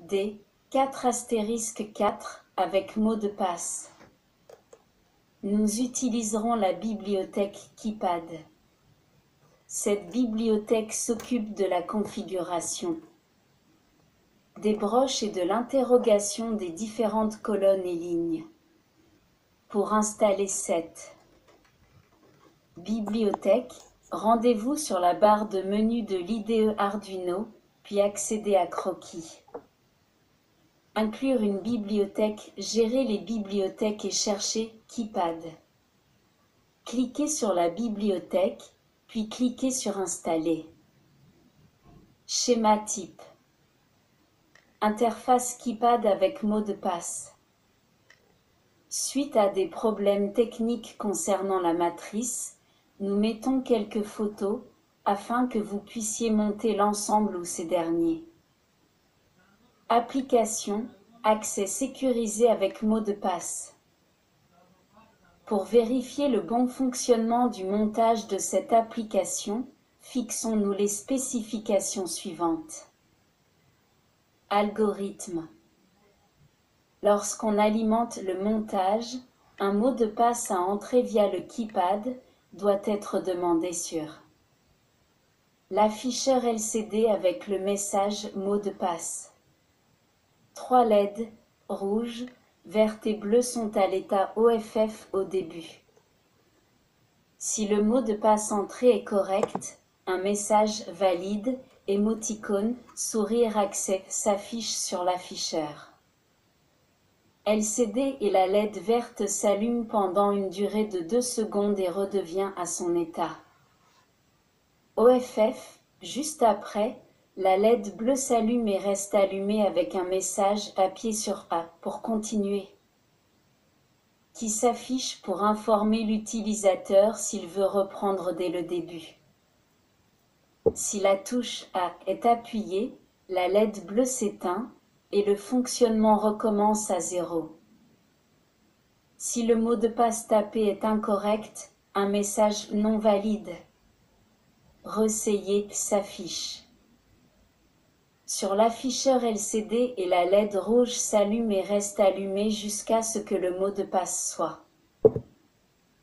D 4*4 avec mot de passe. Nous utiliserons la bibliothèque KeyPad. Cette bibliothèque s'occupe de la configuration, des broches et de l'interrogation des différentes colonnes et lignes. Pour installer cette bibliothèque, rendez-vous sur la barre de menu de l'IDE Arduino, puis accédez à Croquis. Inclure une bibliothèque, gérer les bibliothèques et chercher KeyPad. Cliquez sur la bibliothèque, puis cliquez sur Installer. Schéma type. Interface KeyPad avec mot de passe. Suite à des problèmes techniques concernant la matrice, nous mettons quelques photos afin que vous puissiez monter l'ensemble ou ces derniers. Application, accès sécurisé avec mot de passe. Pour vérifier le bon fonctionnement du montage de cette application, fixons-nous les spécifications suivantes. Algorithme. Lorsqu'on alimente le montage, un mot de passe à entrer via le KeyPad doit être demandé sur l'afficheur LCD avec le message mot de passe. 3 LED, rouge, vert et bleu sont à l'état OFF au début. Si le mot de passe entré est correct, un message valide, émoticône, sourire accès s'affiche sur l'afficheur. LCD et la LED verte s'allume pendant une durée de 2 secondes et redevient à son état OFF, juste après, la LED bleue s'allume et reste allumée avec un message appuyé sur A pour continuer, qui s'affiche pour informer l'utilisateur s'il veut reprendre dès le début. Si la touche A est appuyée, la LED bleue s'éteint et le fonctionnement recommence à 0. Si le mot de passe tapé est incorrect, un message non valide Ressayer s'affiche. Sur l'afficheur LCD et la LED rouge s'allume et reste allumée jusqu'à ce que le mot de passe soit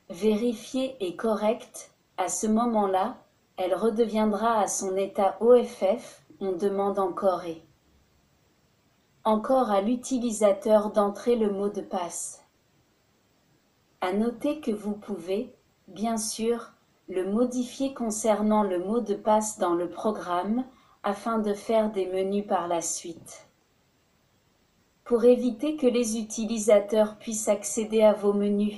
vérifié et correct. À ce moment-là, elle redeviendra à son état OFF. On demande encore à l'utilisateur d'entrer le mot de passe. À noter que vous pouvez, bien sûr, le modifier concernant le mot de passe dans le programme, afin de faire des menus par la suite. Pour éviter que les utilisateurs puissent accéder à vos menus,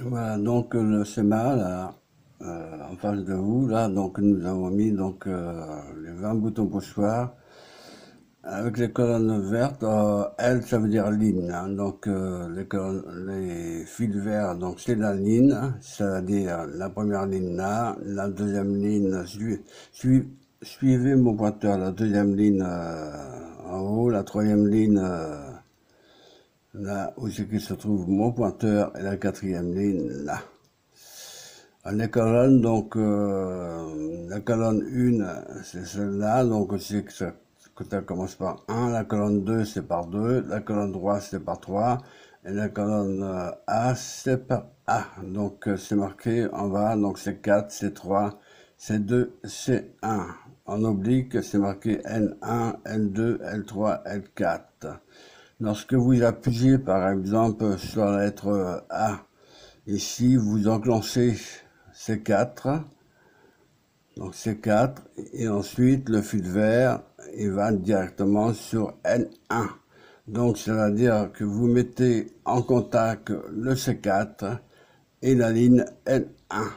voilà donc le schéma là, en face de vous, là, donc nous avons mis donc les 20 boutons pochoirs avec les colonnes vertes. L ça veut dire ligne, hein, donc les fils verts, donc c'est la ligne, c'est-à-dire la première ligne là, la deuxième ligne, suivez mon pointeur, la deuxième ligne en haut, la troisième ligne là où c'est qu'il se trouve mon pointeur, et la quatrième ligne là. Les colonnes, donc la colonne 1 c'est celle-là, donc c'est que ça commence par 1, la colonne 2 c'est par 2, la colonne 3 c'est par 3, et la colonne A c'est par A. Donc c'est marqué en bas, donc c'est 4, c'est 3, c'est 2, c'est 1. En oblique, c'est marqué N1, N2, L3, L4. Lorsque vous appuyez par exemple sur la lettre A, ici vous enclenchez C4, donc C4, et ensuite le fil vert, il va directement sur N1. Donc c'est-à-dire que vous mettez en contact le C4 et la ligne N1.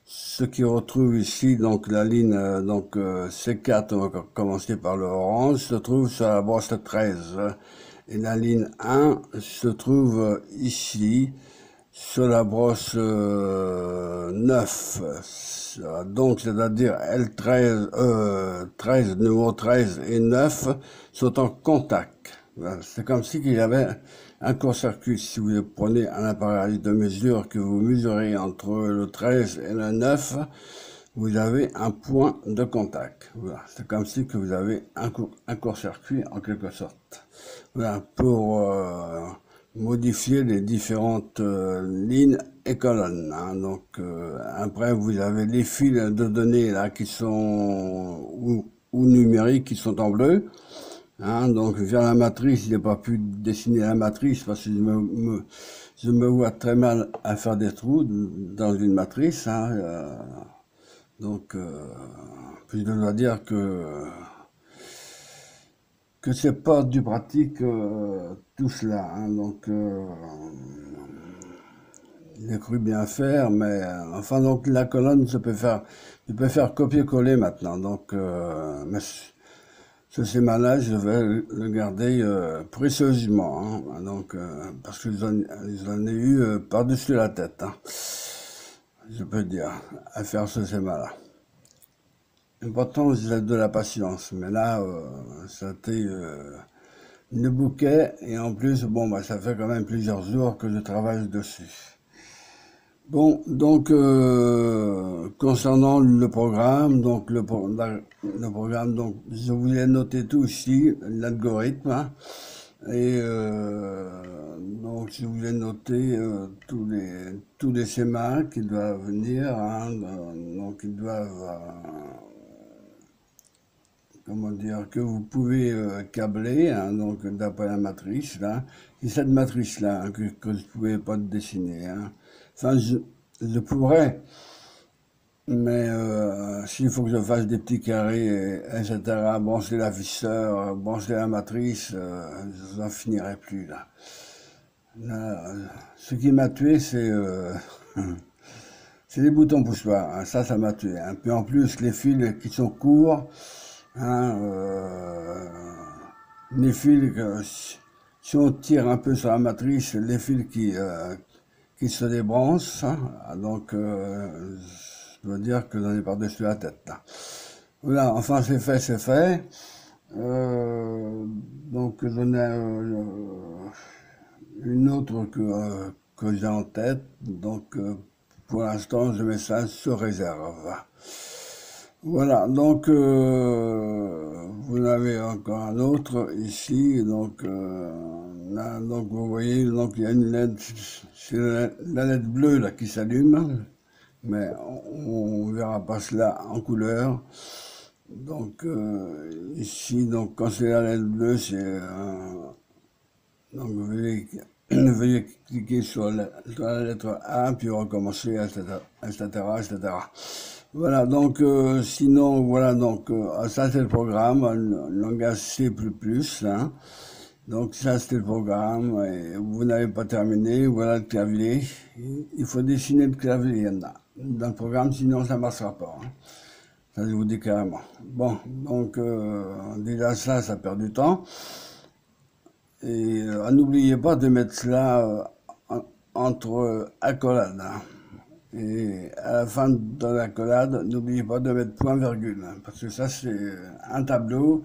Ce qui retrouve ici, donc la ligne C4, on va commencer par le orange, se trouve sur la broche 13. Et la ligne 1 se trouve ici, sur la broche 9. Donc, c'est-à-dire L13, 13, numéro 13 et 9 sont en contact. Voilà, c'est comme si il y avait un court-circuit. Si vous prenez un appareil de mesure que vous mesurez entre le 13 et le 9, vous avez un point de contact. Voilà, c'est comme si que vous avez un court-circuit en quelque sorte. Voilà, pour modifier les différentes lignes et colonnes. Hein. Donc après, vous avez les fils de données là qui sont ou numériques qui sont en bleu. Hein, donc vers la matrice, je n'ai pas pu dessiner la matrice parce que je me vois très mal à faire des trous dans une matrice. Hein, donc, puis je dois dire que c'est pas du pratique tout cela. Hein, donc, j'ai cru bien faire, mais enfin donc la colonne, je peux faire copier-coller maintenant. Donc, mais ce schéma-là, je vais le garder précieusement, hein, donc, parce que j'en ai eu par-dessus la tête, hein, je peux dire, à faire ce schéma-là. Pourtant, j'ai de la patience, mais là, ça a été le bouquet, et en plus, bon, bah, ça fait quand même plusieurs jours que je travaille dessus. Bon, donc concernant le programme, donc le programme, donc je voulais noter tout ici, l'algorithme, hein, et donc je voulais noter tous les schémas qui doivent venir, hein, donc ils doivent, comment dire, que vous pouvez câbler, hein, donc d'après la matrice là, c'est cette matrice là hein, que je ne pouvais pas dessiner, hein. Enfin, je pourrais, mais s'il faut que je fasse des petits carrés, etc., brancher l'afficheur, brancher la matrice, je n'en finirai plus là. Là, ce qui m'a tué, c'est les boutons poussoirs. Hein. Ça m'a tué. Hein. Puis en plus, les fils qui sont courts, hein, les fils, si on tire un peu sur la matrice, les fils qui se débranchent, hein, donc je dois dire que j'en ai par-dessus la tête. Là. Voilà, enfin c'est fait, c'est fait. Donc j'en ai une autre que j'ai en tête, donc pour l'instant je mets ça sur réserve. Voilà, donc vous en avez encore un autre ici, donc là, donc vous voyez, donc il y a une LED, c'est la LED bleue là qui s'allume, mais on verra pas cela en couleur. Donc ici, donc quand c'est la LED bleue, c'est donc veuillez cliquer sur la lettre A, puis recommencer, etc., etc. Voilà, donc sinon, voilà, donc ça c'est le programme, un langage C++, hein. Donc ça c'était le programme, et vous n'avez pas terminé, voilà le clavier. Il faut dessiner le clavier dans le programme, sinon ça ne marchera pas. Hein. Ça je vous dis carrément. Bon, donc déjà ça perd du temps. Et n'oubliez pas de mettre cela entre accolades. Hein. Et à la fin de l'accolade, n'oubliez pas de mettre point-virgule, hein, parce que ça c'est un tableau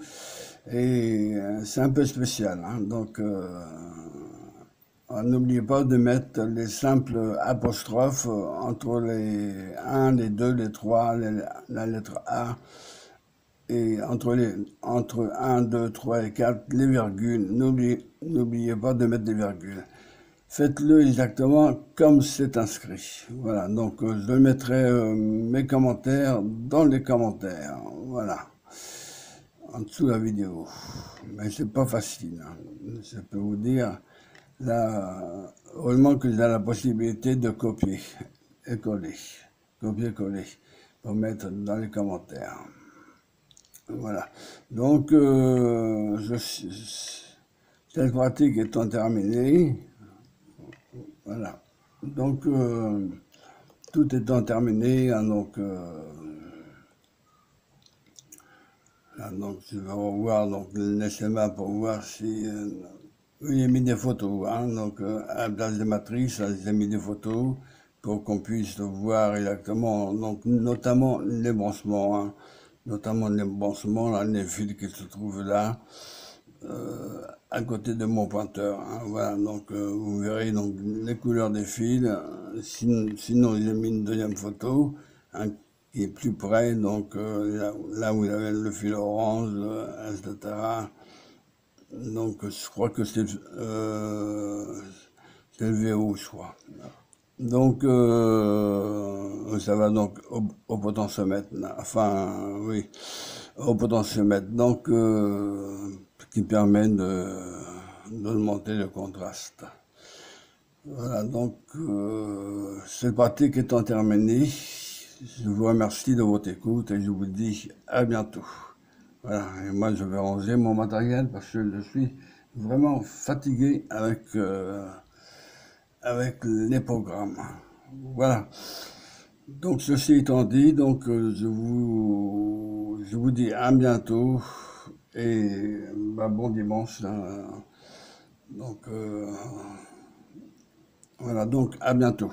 et c'est un peu spécial. Hein, donc n'oubliez pas de mettre les simples apostrophes entre les 1, les 2, les 3, la lettre A, et entre 1, 2, 3 et 4, les virgules. N'oubliez pas de mettre des virgules. Faites-le exactement comme c'est inscrit. Voilà, donc je mettrai mes commentaires dans les commentaires. Voilà, en dessous de la vidéo. Mais c'est pas facile, hein. Je peux vous dire. Là, heureusement que j'ai la possibilité de copier et coller. Copier-coller pour mettre dans les commentaires. Voilà. Donc, cette pratique étant terminée, voilà. Donc, tout étant terminé, hein, donc je vais revoir donc, les schémas pour voir si... j'ai mis des photos, hein, donc à la place des matrices, j'ai mis des photos pour qu'on puisse voir exactement, donc notamment les branchements, hein, là, les fils qui se trouvent là. à côté de mon pointeur. Hein, voilà, donc vous verrez donc les couleurs des fils. Sinon, j'ai mis une deuxième photo hein, qui est plus près. Donc là, vous avez le fil orange, etc. Donc je crois que c'est le verrou, je crois. Donc ça va donc au potentiomètre. Enfin, oui, au potentiomètre. Donc qui permet d'augmenter le contraste. Voilà, donc cette pratique étant terminée, je vous remercie de votre écoute et je vous dis à bientôt. Voilà, et moi je vais ranger mon matériel parce que je suis vraiment fatigué avec les programmes. Voilà. Donc ceci étant dit, donc je vous dis à bientôt et bah, bon dimanche. Hein. Donc voilà, donc à bientôt.